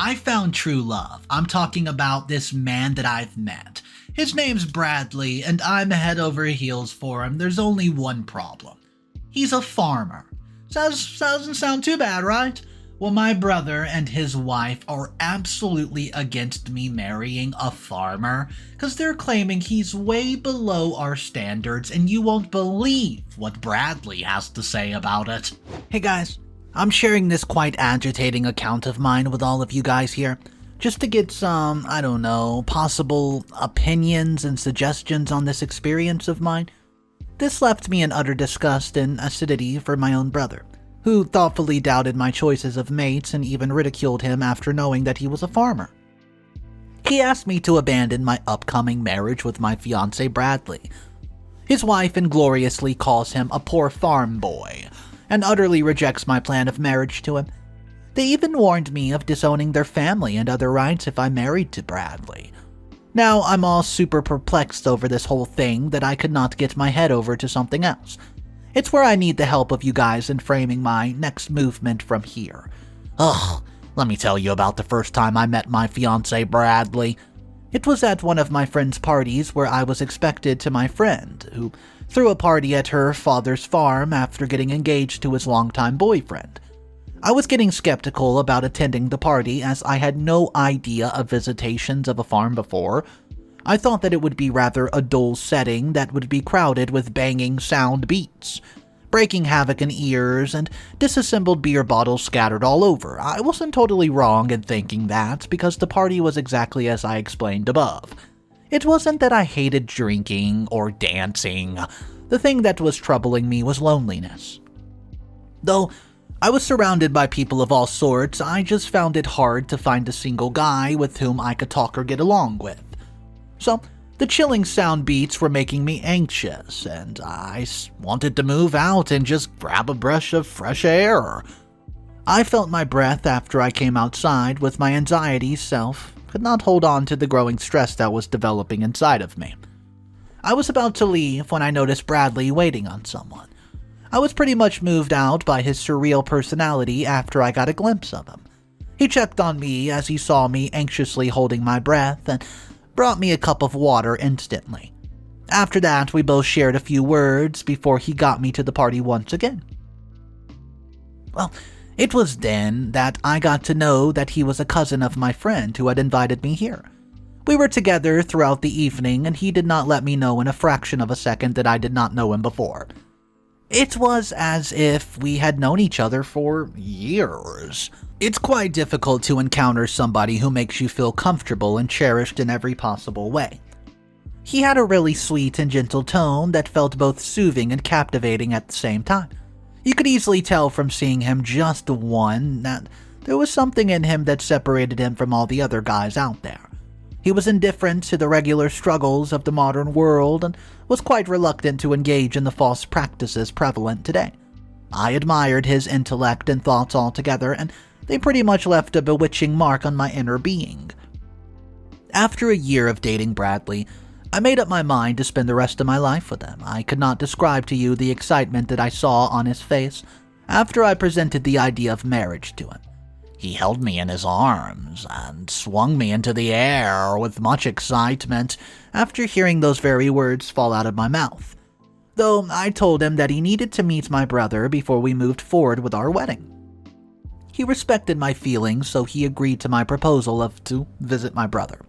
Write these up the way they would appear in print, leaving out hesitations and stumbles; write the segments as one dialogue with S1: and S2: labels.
S1: I found true love. I'm talking about this man that I've met. His name's Bradley, and I'm head over heels for him. There's only one problem. He's a farmer. Doesn't sound too bad, right? Well, my brother and his wife are absolutely against me marrying a farmer because they're claiming he's way below our standards, and you won't believe what Bradley has to say about it. Hey guys, I'm sharing this quite agitating account of mine with all of you guys here, just to get some, possible opinions and suggestions on this experience of mine. This left me in utter disgust and acidity for my own brother, who thoughtfully doubted my choices of mates and even ridiculed him after knowing that he was a farmer. He asked me to abandon my upcoming marriage with my fiancé Bradley. His wife ingloriously calls him a poor farm boy, and utterly rejects my plan of marriage to him. They even warned me of disowning their family and other rights if I married to Bradley. Now I'm all super perplexed over this whole thing that I could not get my head over to something else. It's where I need the help of you guys in framing my next movement from here. Let me tell you about the first time I met my fiancé Bradley. It was at one of my friend's parties where I was expected to my friend, who threw a party at her father's farm after getting engaged to his longtime boyfriend. I was getting skeptical about attending the party as I had no idea of visitations of a farm before. I thought that it would be rather a dull setting that would be crowded with banging sound beats, breaking havoc in ears, and disassembled beer bottles scattered all over. I wasn't totally wrong in thinking that, because the party was exactly as I explained above. It wasn't that I hated drinking or dancing. The thing that was troubling me was loneliness. Though I was surrounded by people of all sorts, I just found it hard to find a single guy with whom I could talk or get along with. So, the chilling sound beats were making me anxious, and I wanted to move out and just grab a breath of fresh air. I felt my breath after I came outside, with my anxiety self could not hold on to the growing stress that was developing inside of me. I was about to leave when I noticed Bradley waiting on someone. I was pretty much moved out by his surreal personality after I got a glimpse of him. He checked on me as he saw me anxiously holding my breath and brought me a cup of water instantly. After that, we both shared a few words before he got me to the party once again. Well, it was then that I got to know that he was a cousin of my friend who had invited me here. We were together throughout the evening, and he did not let me know in a fraction of a second that I did not know him before. It was as if we had known each other for years. It's quite difficult to encounter somebody who makes you feel comfortable and cherished in every possible way. He had a really sweet and gentle tone that felt both soothing and captivating at the same time. You could easily tell from seeing him just one that there was something in him that separated him from all the other guys out there. He was indifferent to the regular struggles of the modern world and was quite reluctant to engage in the false practices prevalent today. I admired his intellect and thoughts altogether, and they pretty much left a bewitching mark on my inner being. After a year of dating Bradley, I made up my mind to spend the rest of my life with him. I could not describe to you the excitement that I saw on his face after I presented the idea of marriage to him. He held me in his arms and swung me into the air with much excitement after hearing those very words fall out of my mouth, though I told him that he needed to meet my brother before we moved forward with our wedding. He respected my feelings, so he agreed to my proposal to visit my brother.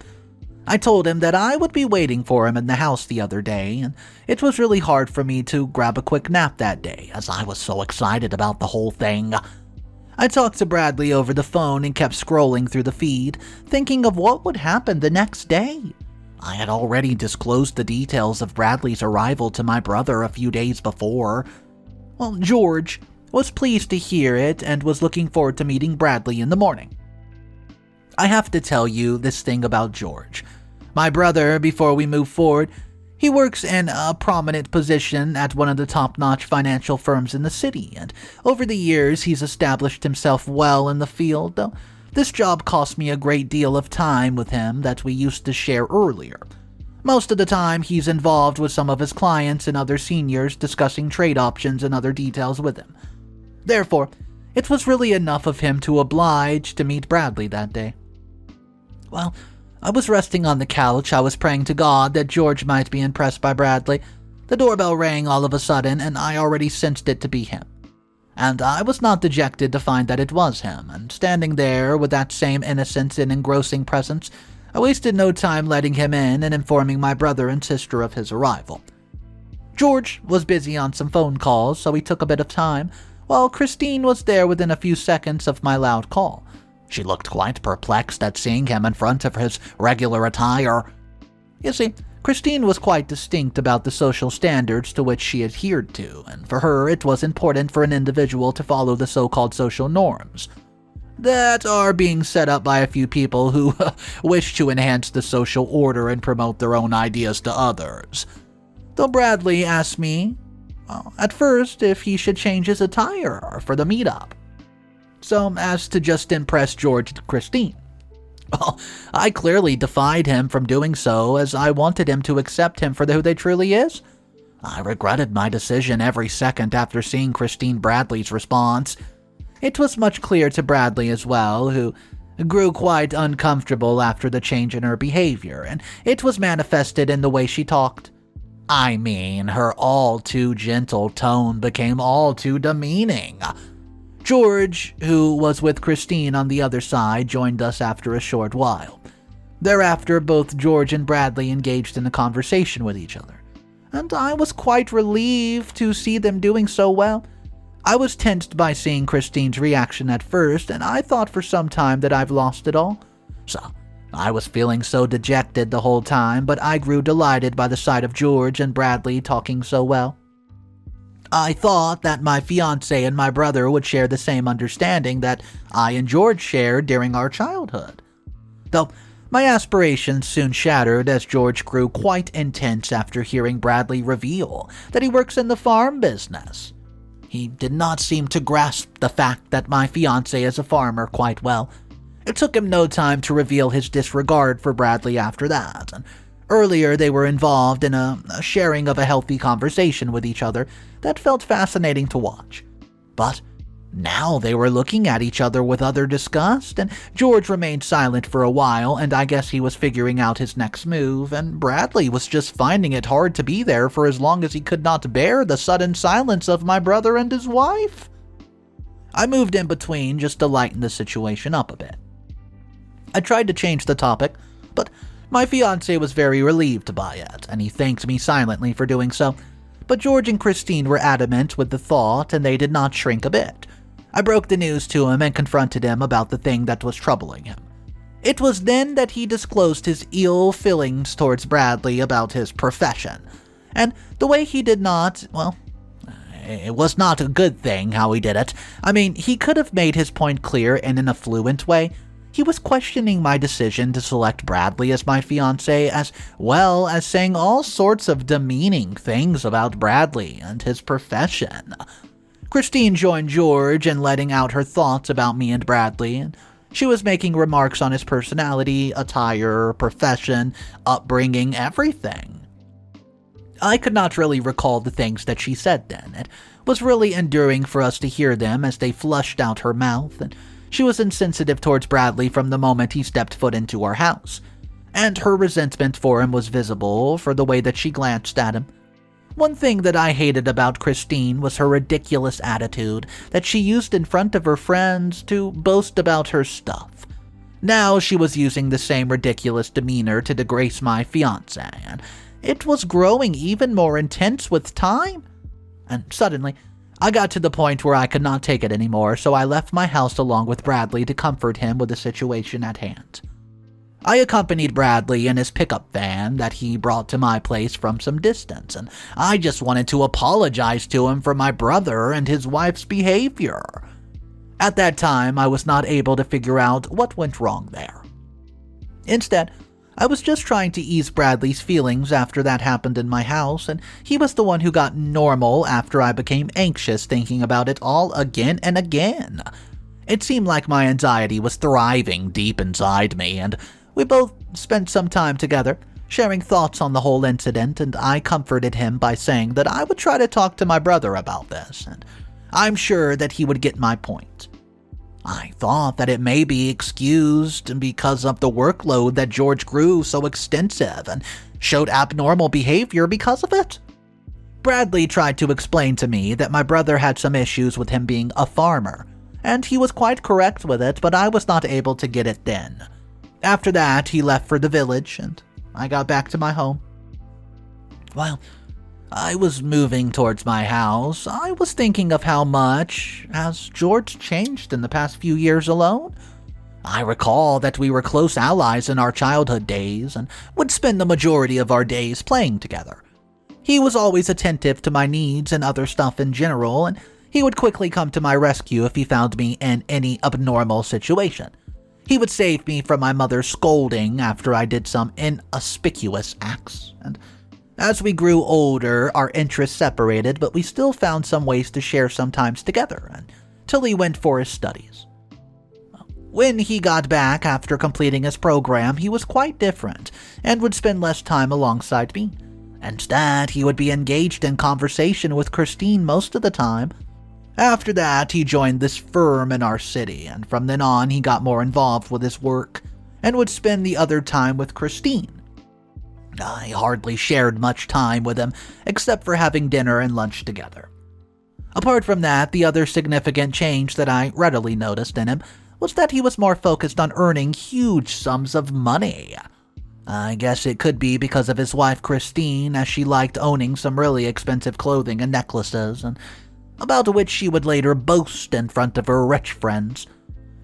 S1: I told him that I would be waiting for him in the house the other day, and it was really hard for me to grab a quick nap that day, as I was so excited about the whole thing. I talked to Bradley over the phone and kept scrolling through the feed, thinking of what would happen the next day. I had already disclosed the details of Bradley's arrival to my brother a few days before. Well, George was pleased to hear it and was looking forward to meeting Bradley in the morning. I have to tell you this thing about George. My brother, before we move forward, he works in a prominent position at one of the top-notch financial firms in the city, and over the years he's established himself well in the field, though this job cost me a great deal of time with him that we used to share earlier. Most of the time he's involved with some of his clients and other seniors discussing trade options and other details with him. Therefore, it was really enough of him to oblige to meet Bradley that day. Well, I was resting on the couch. I was praying to God that George might be impressed by Bradley. The doorbell rang all of a sudden, and I already sensed it to be him. And I was not dejected to find that it was him, and standing there with that same innocent and engrossing presence, I wasted no time letting him in and informing my brother and sister of his arrival. George was busy on some phone calls, so he took a bit of time, while Christine was there within a few seconds of my loud call. She looked quite perplexed at seeing him in front of his regular attire. You see, Christine was quite distinct about the social standards to which she adhered to, and for her it was important for an individual to follow the so-called social norms that are being set up by a few people who wish to enhance the social order and promote their own ideas to others. Though Bradley asked me, at first, if he should change his attire for the meetup, so as to just impress George and Christine. Well, I clearly defied him from doing so, as I wanted him to accept him for who they truly is. I regretted my decision every second after seeing Christine Bradley's response. It was much clear to Bradley as well, who grew quite uncomfortable after the change in her behavior, and it was manifested in the way she talked. I mean, her all-too-gentle tone became all too demeaning. George, who was with Christine on the other side, joined us after a short while. Thereafter, both George and Bradley engaged in a conversation with each other, and I was quite relieved to see them doing so well. I was tensed by seeing Christine's reaction at first, and I thought for some time that I've lost it all. So, I was feeling so dejected the whole time, but I grew delighted by the sight of George and Bradley talking so well. I thought that my fiancé and my brother would share the same understanding that I and George shared during our childhood. Though my aspirations soon shattered as George grew quite intense after hearing Bradley reveal that he works in the farm business. He did not seem to grasp the fact that my fiancé is a farmer quite well. It took him no time to reveal his disregard for Bradley after that, and earlier they were involved in a sharing of a healthy conversation with each other that felt fascinating to watch. But now they were looking at each other with utter disgust, and George remained silent for a while, and I guess he was figuring out his next move, and Bradley was just finding it hard to be there for as long as he could not bear the sudden silence of my brother and his wife. I moved in between just to lighten the situation up a bit. I tried to change the topic, but my fiancé was very relieved by it, and he thanked me silently for doing so. But George and Christine were adamant with the thought, and they did not shrink a bit. I broke the news to him and confronted him about the thing that was troubling him. It was then that he disclosed his ill feelings towards Bradley about his profession, and the way he did not, well, it was not a good thing how he did it. I mean, he could have made his point clear in an affluent way. He was questioning my decision to select Bradley as my fiancé, as well as saying all sorts of demeaning things about Bradley and his profession. Christine joined George in letting out her thoughts about me and Bradley, and she was making remarks on his personality, attire, profession, upbringing, everything. I could not really recall the things that she said then. It was really endearing for us to hear them as they flushed out her mouth, and she was insensitive towards Bradley from the moment he stepped foot into our house, and her resentment for him was visible for the way that she glanced at him. One thing that I hated about Christine was her ridiculous attitude that she used in front of her friends to boast about her stuff. Now she was using the same ridiculous demeanor to disgrace my fiancé, and it was growing even more intense with time. And suddenly, I got to the point where I could not take it anymore, so I left my house along with Bradley to comfort him with the situation at hand. I accompanied Bradley in his pickup van that he brought to my place from some distance, and I just wanted to apologize to him for my brother and his wife's behavior. At that time, I was not able to figure out what went wrong there. Instead, I was just trying to ease Bradley's feelings after that happened in my house, and he was the one who got normal after I became anxious thinking about it all again and again. It seemed like my anxiety was thriving deep inside me, and we both spent some time together, sharing thoughts on the whole incident, and I comforted him by saying that I would try to talk to my brother about this, and I'm sure that he would get my point. I thought that it may be excused because of the workload that George grew so extensive and showed abnormal behavior because of it. Bradley tried to explain to me that my brother had some issues with him being a farmer, and he was quite correct with it, but I was not able to get it then. After that, he left for the village, and I got back to my home. While I was moving towards my house, I was thinking of how much has George changed in the past few years alone. I recall that we were close allies in our childhood days and would spend the majority of our days playing together. He was always attentive to my needs and other stuff in general, and he would quickly come to my rescue if he found me in any abnormal situation. He would save me from my mother's scolding after I did some inauspicious acts, and as we grew older, our interests separated, but we still found some ways to share some times together until he went for his studies. When he got back after completing his program, he was quite different and would spend less time alongside me. Instead, he would be engaged in conversation with Christine most of the time. After that, he joined this firm in our city, and from then on, he got more involved with his work and would spend the other time with Christine. I hardly shared much time with him, except for having dinner and lunch together. Apart from that, the other significant change that I readily noticed in him was that he was more focused on earning huge sums of money. I guess it could be because of his wife Christine, as she liked owning some really expensive clothing and necklaces, and about which she would later boast in front of her rich friends.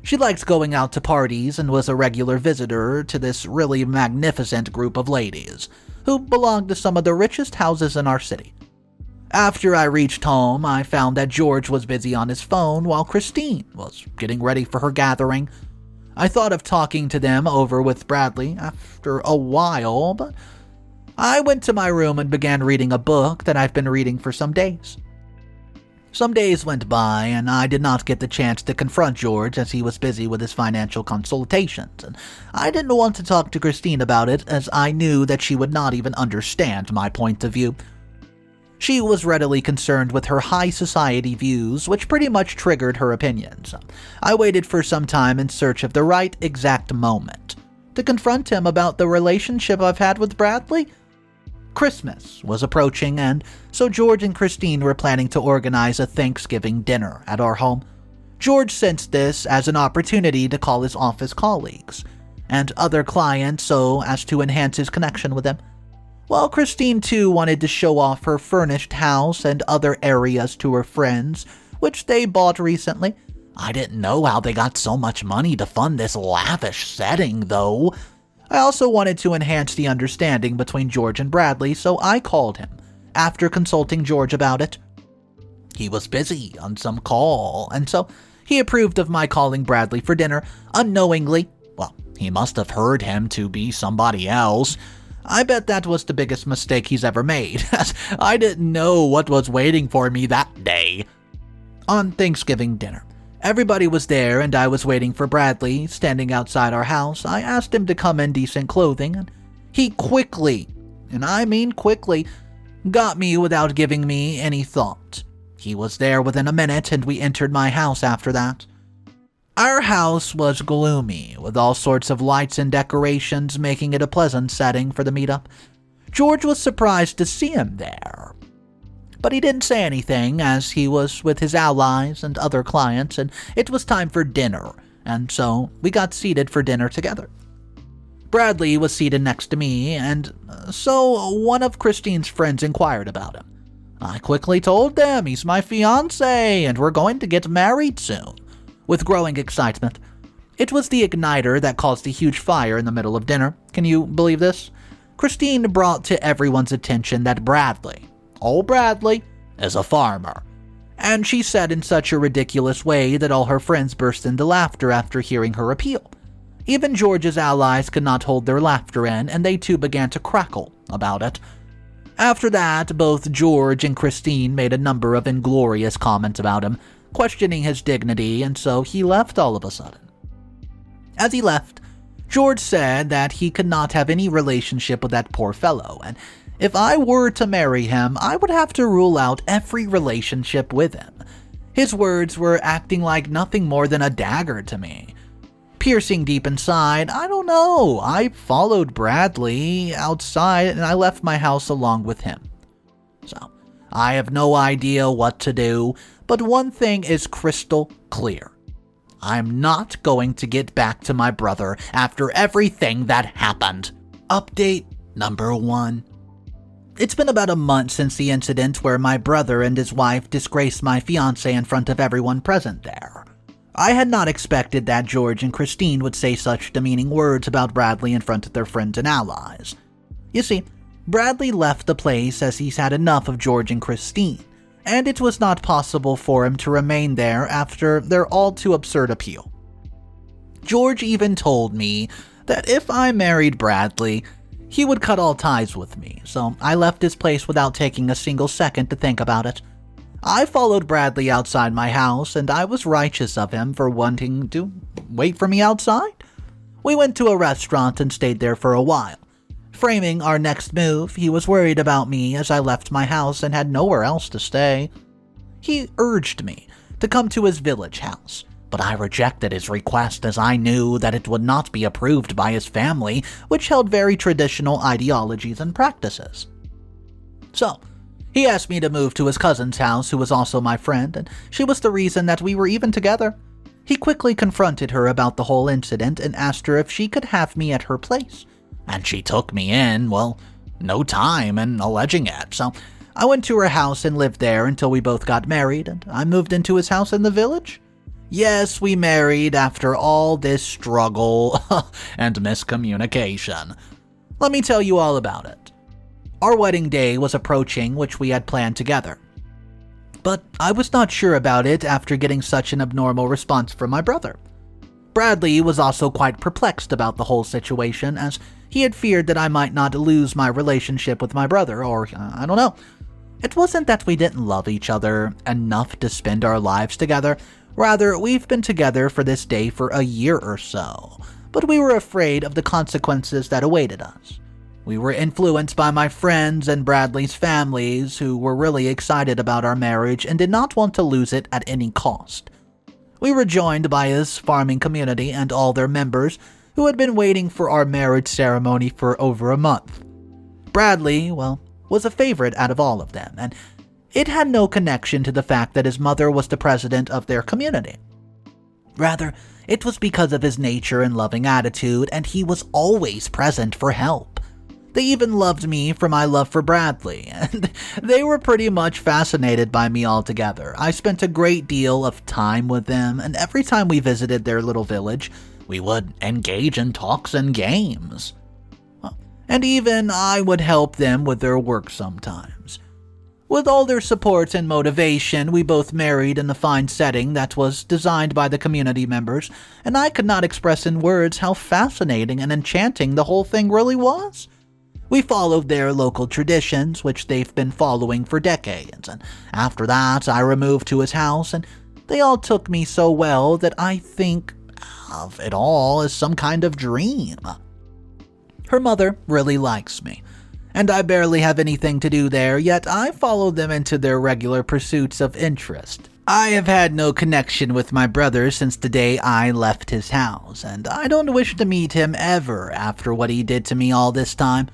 S1: She liked going out to parties and was a regular visitor to this really magnificent group of ladies, who belonged to some of the richest houses in our city. After I reached home, I found that George was busy on his phone while Christine was getting ready for her gathering. I thought of talking to them over with Bradley after a while, but I went to my room and began reading a book that I've been reading for some days. Some days went by, and I did not get the chance to confront George as he was busy with his financial consultations, and I didn't want to talk to Christine about it as I knew that she would not even understand my point of view. She was readily concerned with her high society views, which pretty much triggered her opinions. I waited for some time in search of the right exact moment to confront him about the relationship I've had with Bradley. Christmas was approaching, and so George and Christine were planning to organize a Thanksgiving dinner at our home. George sensed this as an opportunity to call his office colleagues and other clients so as to enhance his connection with them. While Christine too wanted to show off her furnished house and other areas to her friends, which they bought recently. I didn't know how they got so much money to fund this lavish setting, though. I also wanted to enhance the understanding between George and Bradley, so I called him after consulting George about it. He was busy on some call, and so he approved of my calling Bradley for dinner unknowingly. Well, he must have heard him to be somebody else. I bet that was the biggest mistake he's ever made, as I didn't know what was waiting for me that day. On Thanksgiving dinner, everybody was there, and I was waiting for Bradley, standing outside our house. I asked him to come in decent clothing, and he quickly, and I mean quickly, got me without giving me any thought. He was there within a minute, and we entered my house after that. Our house was gloomy, with all sorts of lights and decorations, making it a pleasant setting for the meetup. George was surprised to see him there, but he didn't say anything as he was with his allies and other clients, and it was time for dinner, and so we got seated for dinner together. Bradley was seated next to me, and so one of Christine's friends inquired about him. I quickly told them he's my fiancé, and we're going to get married soon. With growing excitement, it was the igniter that caused a huge fire in the middle of dinner. Can you believe this? Christine brought to everyone's attention that Bradley, old Bradley, is a farmer. And she said in such a ridiculous way that all her friends burst into laughter after hearing her appeal. Even George's allies could not hold their laughter in, and they too began to crackle about it. After that, both George and Christine made a number of inglorious comments about him, questioning his dignity, and so he left all of a sudden. As he left, George said that he could not have any relationship with that poor fellow, and if I were to marry him, I would have to rule out every relationship with him. His words were acting like nothing more than a dagger to me. Piercing deep inside, I don't know, I followed Bradley outside and I left my house along with him. So, I have no idea what to do, but one thing is crystal clear. I'm not going to get back to my brother after everything that happened. Update number 1. It's been about a month since the incident where my brother and his wife disgraced my fiancé in front of everyone present there. I had not expected that George and Christine would say such demeaning words about Bradley in front of their friends and allies. You see, Bradley left the place as he's had enough of George and Christine, and it was not possible for him to remain there after their all-too-absurd appeal. George even told me that if I married Bradley, he would cut all ties with me, so I left his place without taking a single second to think about it. I followed Bradley outside my house, and I was righteous of him for wanting to wait for me outside. We went to a restaurant and stayed there for a while. Framing our next move, he was worried about me as I left my house and had nowhere else to stay. He urged me to come to his village house, but I rejected his request as I knew that it would not be approved by his family, which held very traditional ideologies and practices. So, he asked me to move to his cousin's house, who was also my friend, and she was the reason that we were even together. He quickly confronted her about the whole incident and asked her if she could have me at her place. And she took me in, no time in alleging it, so I went to her house and lived there until we both got married, and I moved into his house in the village. Yes, we married after all this struggle and miscommunication. Let me tell you all about it. Our wedding day was approaching, which we had planned together. But I was not sure about it after getting such an abnormal response from my brother. Bradley was also quite perplexed about the whole situation, as he had feared that I might not lose my relationship with my brother, or I don't know. It wasn't that we didn't love each other enough to spend our lives together. Rather, we've been together for this day for a year or so, but we were afraid of the consequences that awaited us. We were influenced by my friends and Bradley's families, who were really excited about our marriage and did not want to lose it at any cost. We were joined by his farming community and all their members, who had been waiting for our marriage ceremony for over a month. Bradley, was a favorite out of all of them, and it had no connection to the fact that his mother was the president of their community. Rather, it was because of his nature and loving attitude, and he was always present for help. They even loved me for my love for Bradley, and they were pretty much fascinated by me altogether. I spent a great deal of time with them, and every time we visited their little village, we would engage in talks and games. And even I would help them with their work sometimes. With all their support and motivation, we both married in the fine setting that was designed by the community members, and I could not express in words how fascinating and enchanting the whole thing really was. We followed their local traditions, which they've been following for decades, and after that I removed to his house, and they all took me so well that I think of it all as some kind of dream. Her mother really likes me, and I barely have anything to do there, yet I follow them into their regular pursuits of interest. I have had no connection with my brother since the day I left his house, and I don't wish to meet him ever after what he did to me all this time.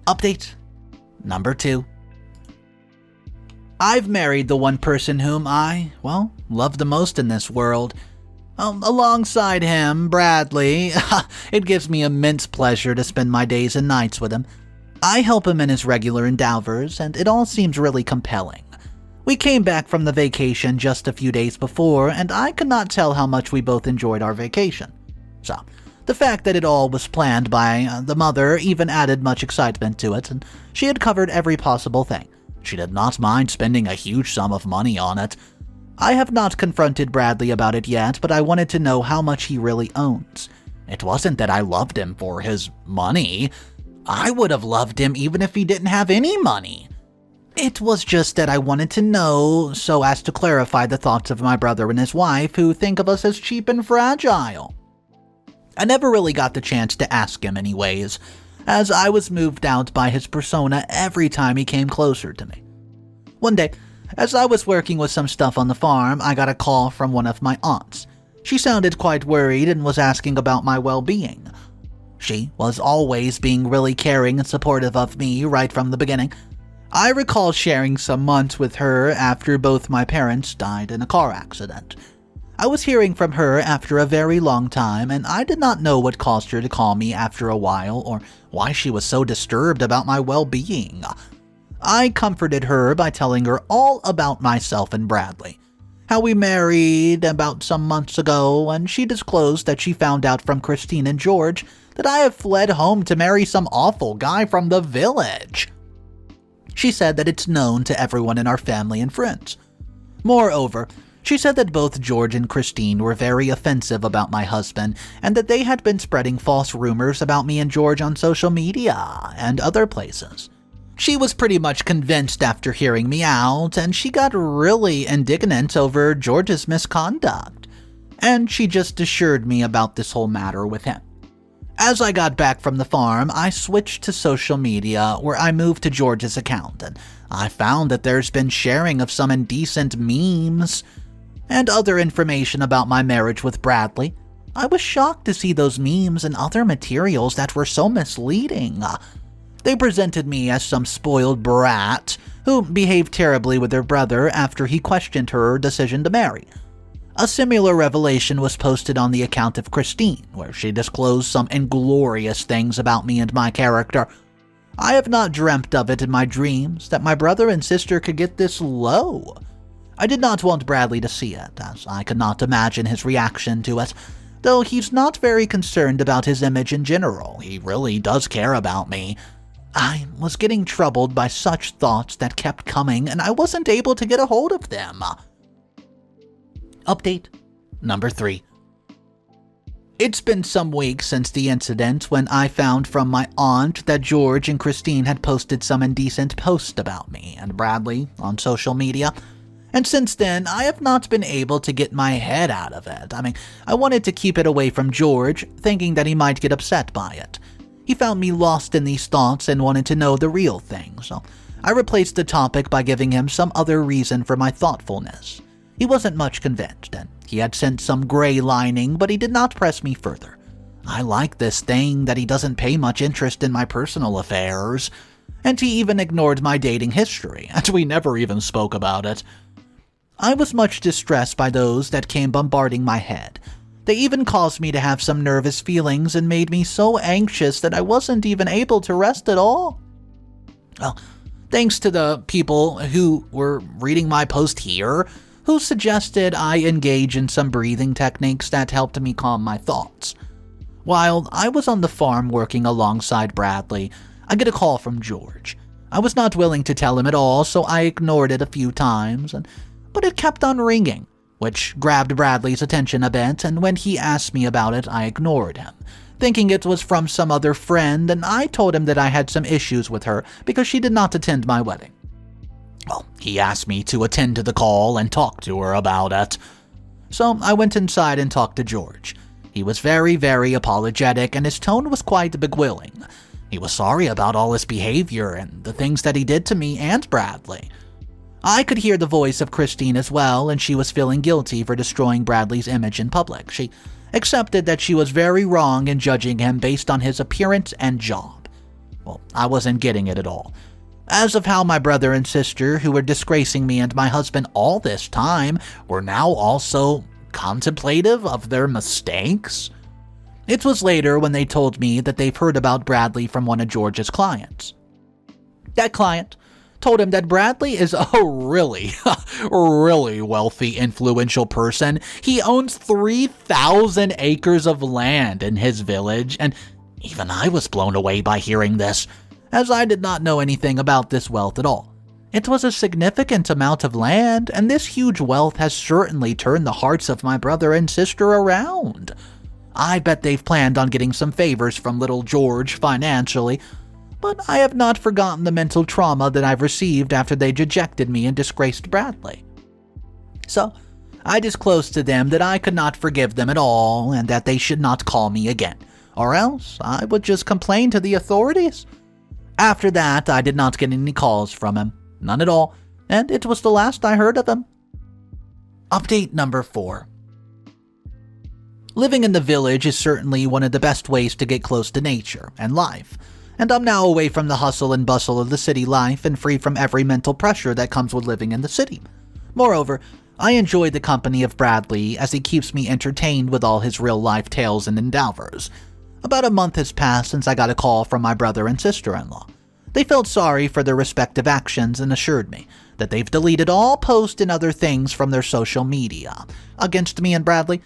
S1: Update number 2. I've married the one person whom I, love the most in this world. Alongside him, Bradley, it gives me immense pleasure to spend my days and nights with him. I help him in his regular endeavors, and it all seems really compelling. We came back from the vacation just a few days before, and I could not tell how much we both enjoyed our vacation. So, the fact that it all was planned by the mother even added much excitement to it, and she had covered every possible thing. She did not mind spending a huge sum of money on it. I have not confronted Bradley about it yet, but I wanted to know how much he really owns. It wasn't that I loved him for his money. I would have loved him even if he didn't have any money. It was just that I wanted to know so as to clarify the thoughts of my brother and his wife, who think of us as cheap and fragile. I never really got the chance to ask him anyways, as I was moved out by his persona every time he came closer to me. One day, As I was working with some stuff on the farm, I got a call from one of my aunts. She sounded quite worried and was asking about my well-being. She was always being really caring and supportive of me right from the beginning. I recall sharing some months with her after both my parents died in a car accident. I was hearing from her after a very long time, and I did not know what caused her to call me after a while or why she was so disturbed about my well-being. I comforted her by telling her all about myself and Bradley, how we married about some months ago, and she disclosed that she found out from Christine and George that I have fled home to marry some awful guy from the village. She said that it's known to everyone in our family and friends. Moreover, she said that both George and Christine were very offensive about my husband and that they had been spreading false rumors about me and George on social media and other places. She was pretty much convinced after hearing me out, and she got really indignant over George's misconduct, and she just assured me about this whole matter with him. As I got back from the farm, I switched to social media where I moved to George's account, and I found that there's been sharing of some indecent memes and other information about my marriage with Bradley. I was shocked to see those memes and other materials that were so misleading. They presented me as some spoiled brat who behaved terribly with her brother after he questioned her decision to marry. A similar revelation was posted on the account of Christine, where she disclosed some inglorious things about me and my character. I have not dreamt of it in my dreams that my brother and sister could get this low. I did not want Bradley to see it, as I could not imagine his reaction to it. Though he's not very concerned about his image in general, he really does care about me. I was getting troubled by such thoughts that kept coming, and I wasn't able to get a hold of them. Update number 3. It's been some weeks since the incident when I found from my aunt that George and Christine had posted some indecent posts about me and Bradley on social media. And since then, I have not been able to get my head out of it. I wanted to keep it away from George, thinking that he might get upset by it. He found me lost in these thoughts and wanted to know the real thing, so I replaced the topic by giving him some other reason for my thoughtfulness. He wasn't much convinced, and he had sent some gray lining, but he did not press me further. I like this thing that he doesn't pay much interest in my personal affairs, and he even ignored my dating history, and we never even spoke about it. I was much distressed by those that came bombarding my head. They even caused me to have some nervous feelings and made me so anxious that I wasn't even able to rest at all. Well, thanks to the people who were reading my post here, who suggested I engage in some breathing techniques that helped me calm my thoughts. While I was on the farm working alongside Bradley, I get a call from George. I was not willing to tell him at all, so I ignored it a few times, but it kept on ringing, which grabbed Bradley's attention a bit, and when he asked me about it, I ignored him, thinking it was from some other friend, and I told him that I had some issues with her because she did not attend my wedding. Well, he asked me to attend to the call and talk to her about it. So I went inside and talked to George. He was very, very apologetic, and his tone was quite bewailing. He was sorry about all his behavior and the things that he did to me and Bradley. I could hear the voice of Christine as well, and she was feeling guilty for destroying Bradley's image in public. She accepted that she was very wrong in judging him based on his appearance and job. Well, I wasn't getting it at all. As of how my brother and sister, who were disgracing me and my husband all this time, were now also contemplative of their mistakes. It was later when they told me that they've heard about Bradley from one of George's clients. That client told him that Bradley is a really wealthy, influential person. He owns 3,000 acres of land in his village, and even I was blown away by hearing this, as I did not know anything about this wealth at all. It was a significant amount of land, and this huge wealth has certainly turned the hearts of my brother and sister around. I bet they've planned on getting some favors from little George financially, but I have not forgotten the mental trauma that I've received after they dejected me and disgraced Bradley. So, I disclosed to them that I could not forgive them at all and that they should not call me again, or else I would just complain to the authorities. After that, I did not get any calls from him. None at all. and it was the last I heard of him. Update number 4. Living in the village is certainly one of the best ways to get close to nature and life, and I'm now away from the hustle and bustle of the city life and free from every mental pressure that comes with living in the city. Moreover, I enjoy the company of Bradley as he keeps me entertained with all his real-life tales and endeavors. About a month has passed since I got a call from my brother and sister-in-law. They felt sorry for their respective actions and assured me that they've deleted all posts and other things from their social media against me and Bradley.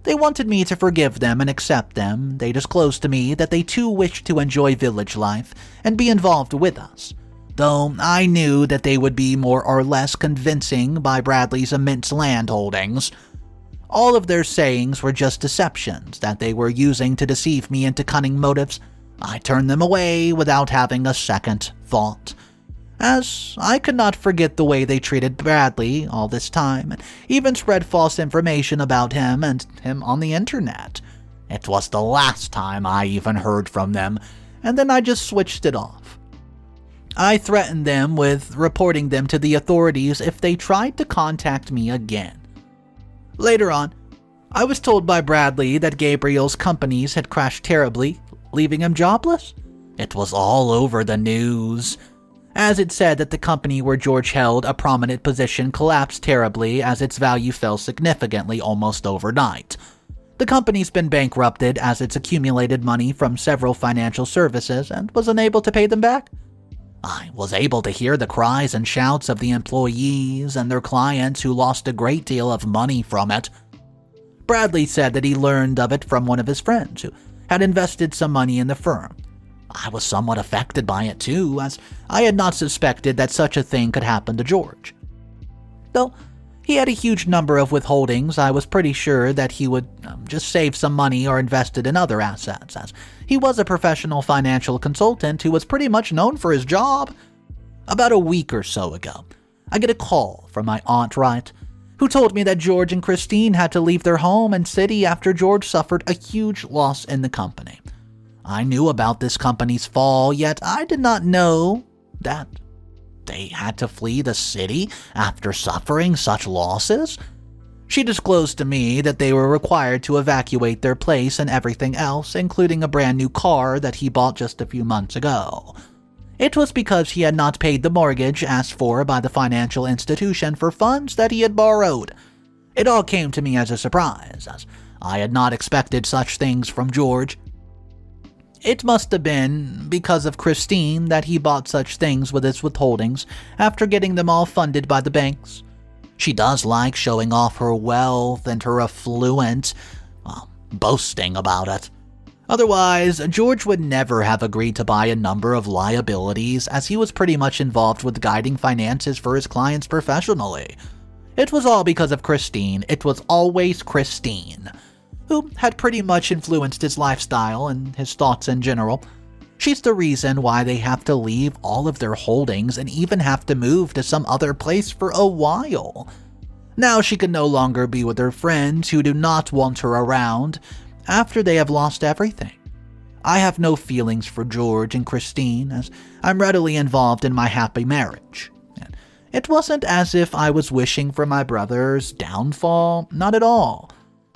S1: They wanted me to forgive them and accept them. They disclosed to me that they too wished to enjoy village life and be involved with us, though I knew that they would be more or less convincing by Bradley's immense land holdings. All of their sayings were just deceptions that they were using to deceive me into cunning motives. I turned them away without having a second thought, as I could not forget the way they treated Bradley all this time, and even spread false information about him and him on the internet. It was the last time I even heard from them, and then I just switched it off. I threatened them with reporting them to the authorities if they tried to contact me again. Later on, I was told by Bradley that Gabriel's companies had crashed terribly, leaving him jobless. It was all over the news, as it said that the company where George held a prominent position collapsed terribly as its value fell significantly almost overnight. The company's been bankrupted as it's accumulated money from several financial services and was unable to pay them back. I was able to hear the cries and shouts of the employees and their clients who lost a great deal of money from it. Bradley said that he learned of it from one of his friends who had invested some money in the firm. I was somewhat affected by it too, as I had not suspected that such a thing could happen to George. Though he had a huge number of withholdings, I was pretty sure that he would just save some money or invest it in other assets, as he was a professional financial consultant who was pretty much known for his job. About a week or so ago, I get a call from my Aunt Wright, who told me that George and Christine had to leave their home and city after George suffered a huge loss in the company. I knew about this company's fall, yet I did not know that they had to flee the city after suffering such losses. She disclosed to me that they were required to evacuate their place and everything else, including a brand new car that he bought just a few months ago. It was because he had not paid the mortgage asked for by the financial institution for funds that he had borrowed. It all came to me as a surprise, as I had not expected such things from George. It must have been because of Christine that he bought such things with his withholdings after getting them all funded by the banks. She does like showing off her wealth and her affluence, boasting about it. Otherwise, George would never have agreed to buy a number of liabilities, as he was pretty much involved with guiding finances for his clients professionally. It was all because of Christine. It was always Christine, who had pretty much influenced his lifestyle and his thoughts in general. She's the reason why they have to leave all of their holdings and even have to move to some other place for a while. Now she can no longer be with her friends who do not want her around after they have lost everything. I have no feelings for George and Christine, as I'm readily involved in my happy marriage. And it wasn't as if I was wishing for my brother's downfall, not at all,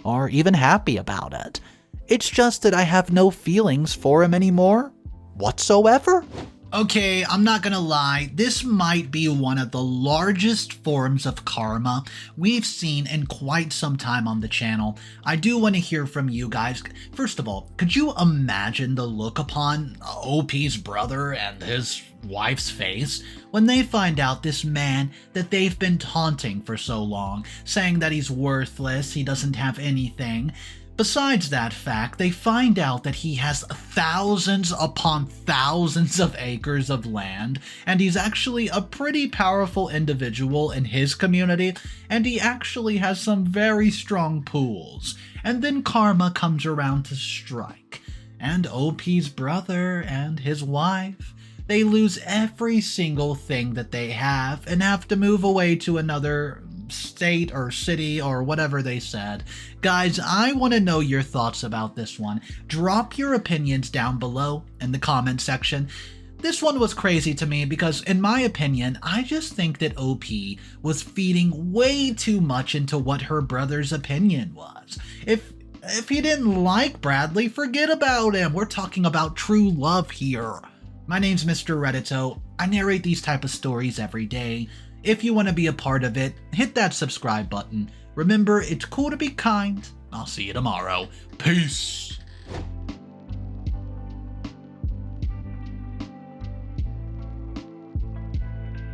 S1: or even happy about it. It's just that I have no feelings for him anymore, whatsoever. Okay, I'm not gonna lie, this might be one of the largest forms of karma we've seen in quite some time on the channel. I do want to hear from you guys. First of all, could you imagine the look upon OP's brother and his wife's face when they find out this man that they've been taunting for so long, saying that he's worthless, he doesn't have anything? Besides that fact, they find out that he has thousands upon thousands of acres of land, and he's actually a pretty powerful individual in his community, and he actually has some very strong pools. And then karma comes around to strike, and OP's brother and his wife, they lose every single thing that they have and have to move away to another state or city or whatever they said. Guys, I want to know your thoughts about this one. Drop your opinions down below in the comment section. This one was crazy to me because, in my opinion, I just think that OP was feeding way too much into what her brother's opinion was. If he didn't like Bradley, forget about him. We're talking about true love here. My name's Mr. Reddito. I narrate these type of stories every day. If you want to be a part of it, hit that subscribe button. Remember, it's cool to be kind. I'll see you tomorrow. Peace.